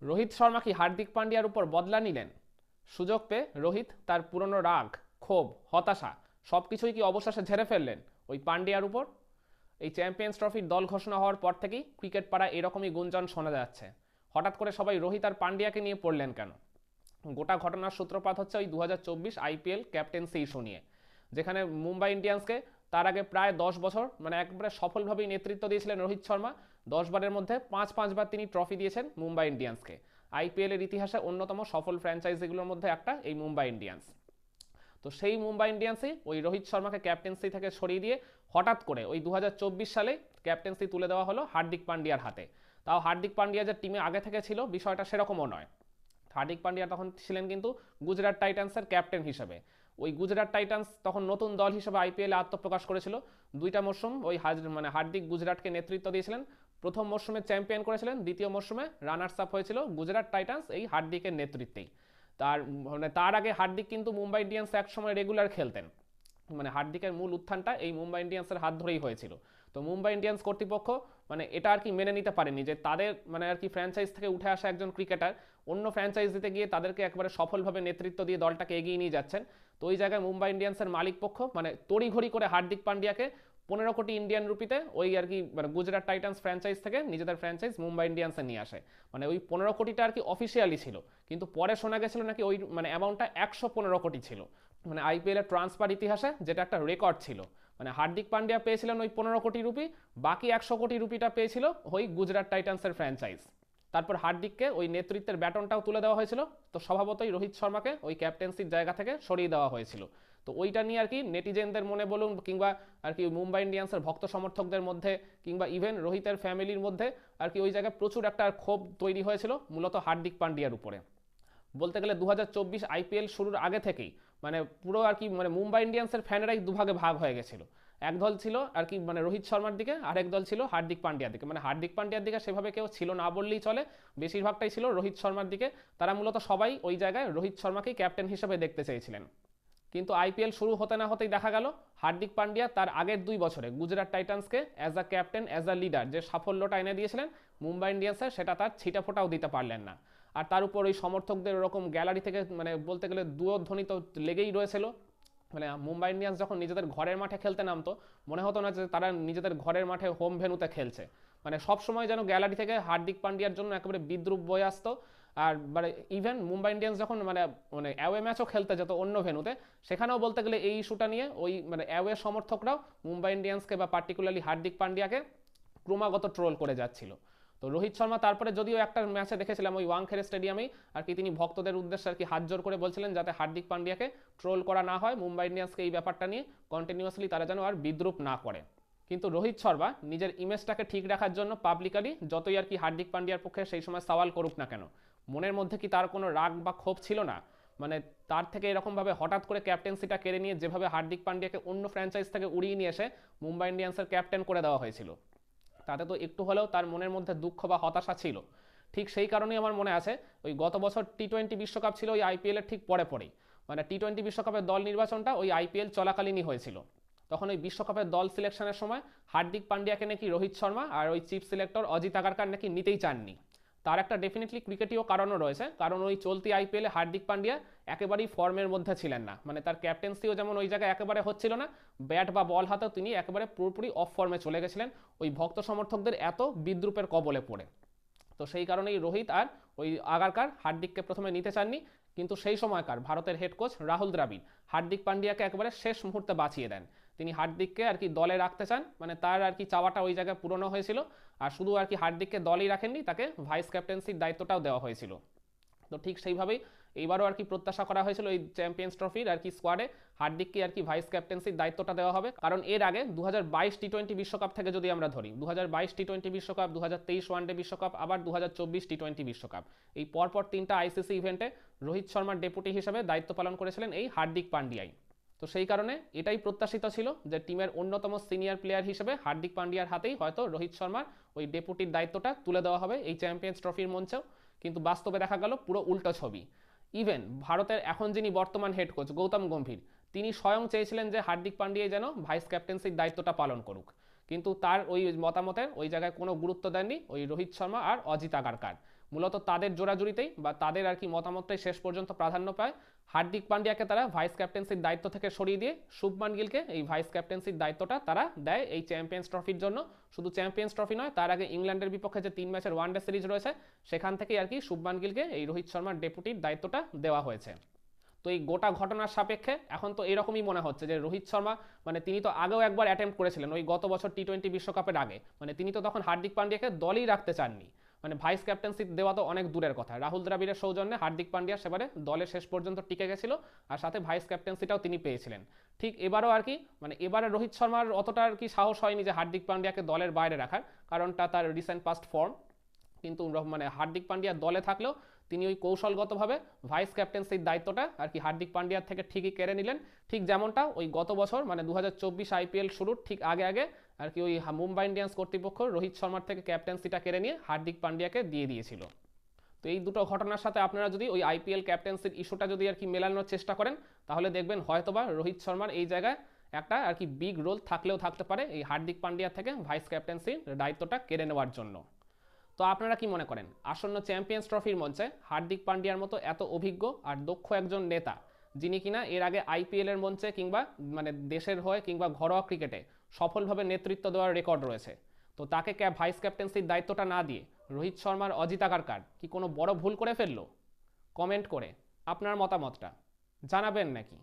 রোহিত শর্মা কি হার্দিক পান্ডিয়ার উপর বদলা নিলেন? সুযোগ পেয়ে রোহিত তার পুরনো রাগ, ক্ষোভ, হতাশা সবকিছুই কি অবশেষে ঝেড়ে ফেললেন ওই পান্ডিয়ার উপর? এই চ্যাম্পিয়ন্স ট্রফির দল ঘোষণা হওয়ার পর থেকেই ক্রিকেট পাড়ায় এরকমই গুঞ্জন শোনা যাচ্ছে। হঠাৎ করে সবাই রোহিত আর পান্ডিয়াকে নিয়ে পড়লেন কেন? গোটা ঘটনার সূত্রপাত হচ্ছে ওই 2024 আইপিএল ক্যাপ্টেন্সি ইস্যু নিয়ে, যেখানে মুম্বাই ইন্ডিয়ান্সকে তার আগে প্রায় 10 বছর মানে একবারে সফলভাবেই নেতৃত্ব দিয়েছিলেন রোহিত শর্মা। 10 বারের মধ্যে পাঁচবার তিনি ট্রফি দিয়েছেন মুম্বাই ইন্ডিয়ান্সকে। আইপিএলের ইতিহাসে অন্যতম সফল ফ্র্যাঞ্চাইজিগুলোর মধ্যে একটা এই মুম্বাই ইন্ডিয়ান্স। তো সেই মুম্বাই ইন্ডিয়ান্সই ওই রোহিত শর্মাকে ক্যাপ্টেন্সি থেকে সরিয়ে দিয়ে হঠাৎ করে ওই 2024 সালে ক্যাপ্টেন্সি তুলে দেওয়া হলো হার্দিক পান্ডিয়ার হাতে। তাও হার্দিক পান্ডিয়া যে টিমে আগে থেকে ছিল বিষয়টা সেরকমও নয়। হার্দিক পান্ডিয়া তখন ছিলেন কিন্তু গুজরাট টাইটান্সের ক্যাপ্টেন হিসেবে। ওই গুজরাট টাইটান্স তখন নতুন দল হিসেবে আইপিএলে আত্মপ্রকাশ করেছিল। দুইটা মরশুম ওই মানে হার্দিক গুজরাটকে নেতৃত্ব দিয়েছিলেন। প্রথম মরশুমে চ্যাম্পিয়ন করেছিলেন, দ্বিতীয় মরশুমে রানার্স আপ হয়েছিল গুজরাট টাইটান্স এই হার্দিকের নেতৃত্বেই। তার আগে হার্দিক কিন্তু মুম্বাই ইন্ডিয়ান্স একসময় রেগুলার খেলতেন। মানে হার্দিকের মূল উত্থানটা এই মুম্বাই ইন্ডিয়ান্সের হাত ধরেই হয়েছিল। তো মুম্বাই ইন্ডিয়ান্স কর্তৃপক্ষ মানে এটা আর কি মেনে নিতে পারেনি যে তাদের মানে আর কি ফ্র্যাঞ্চাইজ থেকে উঠে আসা একজন ক্রিকেটার অন্য ফ্র্যাঞ্চাইজ দিতে গিয়ে তাদেরকে একবারে সফলভাবে নেতৃত্ব দিয়ে দলটাকে এগিয়ে নিয়ে যাচ্ছেন। তো ওই জায়গায় মুম্বাই ইন্ডিয়ান্সের মালিক পক্ষ মানে তড়িঘড়ি করে হার্দিক পান্ডিয়াকে 15 কোটি ইন্ডিয়ান রুপিতে ওই আর কি মানে গুজরাট টাইটান্স ফ্র্যাঞ্চাইজ থেকে নিজেদের ফ্র্যাঞ্চাইজ মুম্বাই ইন্ডিয়ান্সে নিয়ে আসে। মানে ওই 15 কোটিটা আর কি অফিসিয়ালি ছিল, কিন্তু পরে শোনা গেছিল নাকি ওই মানে অ্যামাউন্টটা 115 কোটি ছিল। মানে আইপিএল এর ট্রান্সফার ইতিহাসে যেটা একটা রেকর্ড ছিল। মানে হার্দিক পান্ডিয়া পেয়েছিলেন ওই 15 কোটি রুপি, বাকি 100 কোটি রুপিটা পেয়েছিল ওই গুজরাট টাইটান্সের ফ্র্যাঞ্চাইজ। তারপর হার্দিককে ওই নেতৃত্বের ব্যাটনটাও তুলে দেওয়া হয়েছিল। তো স্বভাবতই রোহিত শর্মাকে ওই ক্যাপ্টেন্সির জায়গা থেকে সরিয়ে দেওয়া হয়েছিল। তো ওইটা নিয়ে আর কি নেটিজেনদের মনে বলুন কিংবা আর কি মুম্বাই ইন্ডিয়ান্সের ভক্ত সমর্থকদের মধ্যে কিংবা ইভেন রোহিতের ফ্যামিলির মধ্যে আর কি ওই জায়গায় প্রচুর একটা ক্ষোভ তৈরি হয়েছিল মূলত হার্দিক পান্ডিয়ার উপরে। বলতে গেলে 2024 আইপিএল শুরুর আগে থেকেই মানে পুরো আর কি মানে মুম্বাই ইন্ডিয়ান্সের ফ্যানেরাই দুভাগে ভাগ হয়ে গেছিল। এক দল ছিল আর কি মানে রোহিত শর্মার দিকে, আর এক দল ছিল হার্দিক পান্ডিয়ার দিকে। মানে হার্দিক পান্ডিয়ার দিকে সেভাবে কেউ ছিল না বললেই চলে, বেশিরভাগটাই ছিল রোহিত শর্মার দিকে। তারা মূলত সবাই ওই জায়গায় রোহিত শর্মাকেই ক্যাপ্টেন হিসেবে দেখতে চেয়েছিলেন। কিন্তু আইপিএল শুরু হতে না হতেই দেখা গেল হার্দিক পান্ডিয়া তার আগের 2 বছরে গুজরাট টাইটান্সকে as a captain as a leader যে সাফল্যটা এনে দিয়েছিলেন মুম্বাই ইন্ডিয়ান্সের, সেটা তার ছিটা ফোটাও দিতে পারলেন না। আর তার উপর ওই সমর্থকদের ওরকম গ্যালারি থেকে মানে বলতে গেলে দুয়োধ্বনি তো লেগেই রয়েছিল। মানে মুম্বাই ইন্ডিয়ান্স যখন নিজেদের ঘরের মাঠে খেলতে নামতো মনে হতো না যে তারা নিজেদের ঘরের মাঠে হোম ভেন্যুতে খেলছে। মানে সবসময় যেন গ্যালারি থেকে হার্দিক পান্ডিয়ার জন্য একেবারে বিদ্রুপ বয়ে আসতো। আর মানে ইভেন মুম্বাই ইন্ডিয়ান্স যখন মানে মানে অ্যাওয়ে ম্যাচও খেলতে যেত অন্য ভেন্যুতে, সেখানেও বলতে গেলে এই ইস্যুটা নিয়ে ওই মানে অ্যাওয়ে সমর্থকরাও মুম্বাই ইন্ডিয়ান্সকে বা পার্টিকুলারলি হার্দিক পান্ডিয়াকে ক্রমাগত ট্রোল করে যাচ্ছিল। তো রোহিত শর্মা তারপরে যদিও একটা ম্যাচে দেখেছিলাম ওই ওয়াংখেড়ে স্টেডিয়ামেই আর কি তিনি ভক্তদের উদ্দেশ্যে আর কি হাত জোর করে বলছিলেন যাতে হার্দিক পান্ডিয়াকে ট্রোল করা না হয়, মুম্বাই ইন্ডিয়ান্সকে এই ব্যাপারটা নিয়ে কন্টিনিউয়াসলি তারা যেন আর বিদ্রুপ না করে। কিন্তু রোহিত শর্মা নিজের ইমেজটাকে ঠিক রাখার জন্য পাবলিকালি যতই আর কি হার্দিক পান্ডিয়ার পক্ষে সেই সময় সওয়াল করুক না কেন, মনের মধ্যে কি তার কোনো রাগ বা ক্ষোভ ছিল না? মানে তার থেকে এরকমভাবে হঠাৎ করে ক্যাপ্টেন্সিটা কেড়ে নিয়ে যেভাবে হার্দিক পান্ডিয়াকে অন্য ফ্র্যাঞ্চাইজ থেকে উড়িয়ে নিয়ে এসে মুম্বাই ইন্ডিয়ান্সের ক্যাপ্টেন করে দেওয়া হয়েছিল, তাতে তো একটু হলেও তার মনের মধ্যে দুঃখ বা হতাশা ছিল। ঠিক সেই কারণেই আমার মনে আছে ওই গত বছর টি-20 বিশ্বকাপ ছিল ওই আইপিএলের ঠিক পরেই। মানে টি-20 বিশ্বকাপের দল নির্বাচনটা ওই আইপিএল চলাকালীনই হয়েছিল। তখন ওই বিশ্বকাপের দল সিলেকশনের সময় হার্দিক পান্ডিয়াকে নাকি রোহিত শর্মা আর ওই চিফ সিলেক্টর অজিত আগারকার নাকি নিতেই চাননি। তার একটা ডেফিনেটলি ক্রিকেটীয় কারণও রয়েছে, কারণ ওই চলতি আইপিএলে হার্দিক পান্ডিয়া একেবারেই ফর্মের মধ্যে ছিলেন না। মানে তার ক্যাপ্টেন্সিও যেমন ওই জায়গায় একেবারে হচ্ছিল না, ব্যাট বা বল হাতেও তিনি একেবারে পুরোপুরি অফ ফর্মে চলে গেছিলেন ওই ভক্ত সমর্থকদের এত বিদ্রুপের কবলে পড়ে। তো সেই কারণেই রোহিত আর ওই আগারকার হার্দিককে প্রথমে নিতে চাননি। কিন্তু সেই সময়কার ভারতের হেড কোচ রাহুল দ্রাবিড় হার্দিক পান্ডিয়াকে একেবারে শেষ মুহূর্তে বাঁচিয়ে দেন। তিনি হার্দিককে আর কি দলে রাখতে চান, মানে তার আর কি চাওয়াটা ওই জায়গায় পূরণও হয়েছিল। আর শুধু আর কি হার্দিককে দলেই রাখেননি, তাকে ভাইস ক্যাপ্টেন্সির দায়িত্বটাও দেওয়া হয়েছিল। তো ঠিক সেইভাবেই এইবারও আর কি প্রত্যাশা করা হয়েছিল এই চ্যাম্পিয়ন্স ট্রফির আর কি স্কোয়াডে হার্দিককে আর কি ভাইস ক্যাপ্টেন্সির দায়িত্বটা দেওয়া হবে। কারণ এর আগে 2022 টি-20 বিশ্বকাপ থেকে যদি আমরা ধরি 2022 টি-20 বিশ্বকাপ, 2023 ওয়ানডে বিশ্বকাপ, আবার 2024 টি-20 বিশ্বকাপ, এই পরপর 3টা আইসিসি ইভেন্টে রোহিত শর্মার ডেপুটি হিসেবে দায়িত্ব পালন করেছিলেন এই হার্দিক পান্ডিয়াই। তো সেই কারণে এটাই প্রত্যাশিত ছিল যে টিমের অন্যতম সিনিয়র প্লেয়ার হিসেবে হার্দিক পান্ডিয়ার হাতেই হয়তো রোহিত শর্মার ওই ডেপুটির দায়িত্বটা তুলে দেওয়া হবে এই চ্যাম্পিয়ন্স ট্রফির মঞ্চেও। কিন্তু বাস্তবে দেখা গেল পুরো উল্টো ছবি। ইভেন ভারতের এখন যিনি বর্তমান হেড কোচ গৌতম গম্ভীর, তিনি স্বয়ং চেয়েছিলেন যে হার্দিক পান্ডিয়া যেন ভাইস ক্যাপ্টেন্সির দায়িত্বটা পালন করুক, কিন্তু তার ওই মতামতের ওই জায়গায় কোনো গুরুত্ব দেননি ওই রোহিত শর্মা আর অজিত আগারকার। মূলত তাদের জোড়াজুড়িতেই বা তাদের আর কি মতামতটাই শেষ পর্যন্ত প্রাধান্য পায়। হার্দিক পান্ডিয়াকে তারা ভাইস ক্যাপ্টেন্সির দায়িত্ব থেকে সরিয়ে দিয়ে শুভমান গিলকে এই ভাইস ক্যাপ্টেন্সির দায়িত্বটা তারা দেয় এই চ্যাম্পিয়ন্স ট্রফির জন্য। শুধু চ্যাম্পিয়ন্স ট্রফি নয়, তার আগে ইংল্যান্ডের বিপক্ষে যে 3 ম্যাচের ওয়ানডে সিরিজ রয়েছে সেখান থেকেই আর কি শুভমান গিলকে এই রোহিত শর্মার ডেপুটির দায়িত্বটা দেওয়া হয়েছে। তো এই গোটা ঘটনার সাপেক্ষে এখন তো এরকমই মনে হচ্ছে যে রোহিত শর্মা মানে তিনি তো আগেও একবার অ্যাটেম্প্ট করেছিলেন ওই গত বছর টি20 বিশ্বকাপের আগে, মানে তিনি তো তখন হার্দিক পান্ডিয়াকে দলই রাখতে চাননি, মানে ভাইস ক্যাপ্টেন্সি দেওয়া তো অনেক দূরের কথা। রাহুল দ্রাবিড়ের সৌজন্যে হার্দিক পান্ডিয়া সেবারে দলে শেষ পর্যন্ত টিকে গেছিল আর সাথে ভাইস ক্যাপ্টেন্সিটাও তিনি পেয়েছিলেন। ঠিক এবারও আর কি মানে এবারে রোহিত শর্মার অতটা আর কি সাহস হয়নি যে হার্দিক পান্ডিয়াকে দলের বাইরে রাখার, কারণটা তার রিসেন্ট পাস্ট ফর্ম। কিন্তু মানে হার্দিক পান্ডিয়া দলে থাকলেও তিনি ওই কৌশলগতভাবে ভাইস ক্যাপ্টেন্সির দায়িত্বটা আর কি হার্দিক পান্ডিয়ার থেকে ঠিকই কেড়ে নিলেন, ঠিক যেমনটা ওই গত বছর মানে 2024 আইপিএল শুরুর ঠিক আগে আগে আর কি ওই মুম্বাই ইন্ডিয়ান্স কর্তৃপক্ষ রোহিত শর্মার থেকে ক্যাপ্টেন্সিটা কেড়ে নিয়ে হার্দিক পান্ডিয়াকে দিয়ে দিয়েছিল। তো এই দুটো ঘটনার সাথে আপনারা যদি ওই আইপিএল ক্যাপ্টেন্সির ইস্যুটা যদি আর কি মেলানোর চেষ্টা করেন তাহলে দেখবেন হয়তোবা রোহিত শর্মার এই জায়গায় একটা আর কি বিগ রোল থাকলেও থাকতে পারে এই হার্দিক পান্ডিয়ার থেকে ভাইস ক্যাপ্টেন্সির দায়িত্বটা কেড়ে নেওয়ার জন্য। তো আপনারা কি মনে করেন আসন্ন চ্যাম্পিয়ন্স ট্রফির মঞ্চে হার্দিক পান্ডিয়ার মতো এত অভিজ্ঞ আর দক্ষ একজন নেতা, যিনি কিনা এর আগে আইপিএল এর মঞ্চে কিংবা মানে দেশের হয়ে কিংবা ঘরোয়া ক্রিকেটে সফলভাবে নেতৃত্ব দেওয়ার রেকর্ড রয়েছে, তো তাকে ভাইস ক্যাপ্টেন্সির দায়িত্বটা না দিয়ে রোহিত শর্মার অজিতাকার কার্ড কি কোনো বড় ভুল করে ফেললো? কমেন্ট করে আপনার মতামতটা জানাবেন নাকি?